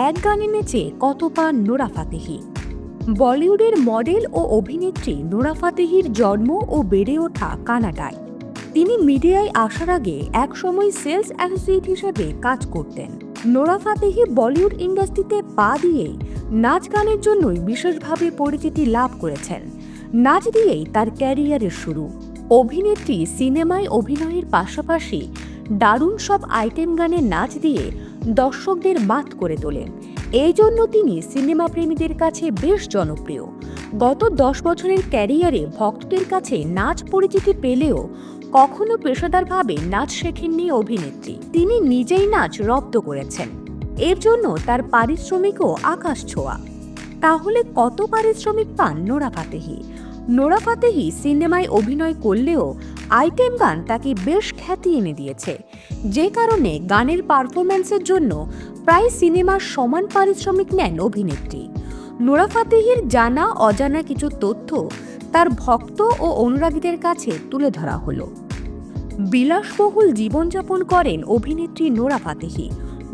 এক গানে নেচে কত পান নোরা ফাতেহি। বলিউডের মডেল ও অভিনেত্রী নোরা ফাতেহির জন্ম ও বেড়ে ওঠা কানাডায়। তিনি মিডিয়ায় আসার আগে একসময় সেলস অ্যাসোসিয়েট হিসেবে কাজ করতেন। নোরা ফাতেহি বলিউড ইন্ডাস্ট্রিতে পা দিয়ে নাচ গানের জন্যই বিশেষভাবে পরিচিতি লাভ করেছেন। নাচ দিয়েই তার ক্যারিয়ারের শুরু। অভিনেত্রী সিনেমায় অভিনয়ের পাশাপাশি দারুণ সব আইটেম গানে নাচ দিয়ে দর্শকদের মাত করে তোলেন। এই জন্য তিনি সিনেমা প্রেমীদের কাছে বেশ জনপ্রিয়। গত 10 বছরের ক্যারিয়ারে ভক্তদের কাছে নাচ পরিচিতি পেলেও কখনো পেশাদারভাবে নাচ শেখেননি অভিনেত্রী। তিনি নিজেই নাচ রপ্ত করেছেন। এর জন্য তার পারিশ্রমিকও আকাশ ছোঁয়া। তাহলে কত পারিশ্রমিক পান নোরা ফাতেহি? নোরা ফাতেহি সিনেমায় অভিনয় করলেও আইটেম গান তাকে বেশ খ্যাতি এনে দিয়েছে, যে কারণে গানের পারফরম্যান্সের জন্য প্রায় সিনেমার সমান পারিশ্রমিক নেন অভিনেত্রী। নোরা ফাতেহির জানা অজানা কিছু তথ্য তার ভক্ত ও অনুরাগীদের কাছে তুলে ধরা হলো। বিলাসবহুল জীবনযাপন করেন অভিনেত্রী নোরা ফাতেহি।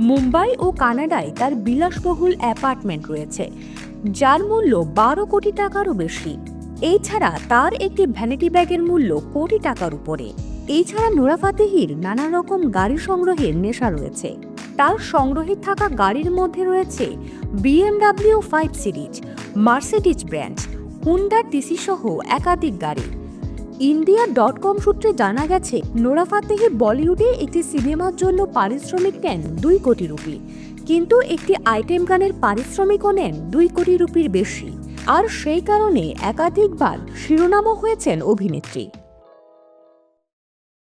মুম্বাই ও কানাডায় তার বিলাসবহুল অ্যাপার্টমেন্ট রয়েছে, যার মূল্য 12 কোটি টাকারও বেশি। এছাড়া তার একটি ভ্যানিটি ব্যাগের মূল্য কোটি টাকার উপরে। এছাড়া নোরা ফাতেহির নানা রকম গাড়ি সংগ্রহের নেশা রয়েছে। তার সংগ্রহে থাকা গাড়ির মধ্যে রয়েছে BMW 5 series, Mercedes brand, Honda TC সহ একাধিক গাড়ি। India.com সূত্রে জানা গেছে, নোরা ফাতেহি বলিউডে একটি সিনেমার জন্য পারিশ্রমিক নেন 2 কোটি রুপি, কিন্তু একটি আইটেম গানের পারিশ্রমিকও নেন 2 কোটি রুপির বেশি। আর সেই কারণে একাধিকবার শিরোনামও হয়েছেন অভিনেত্রী।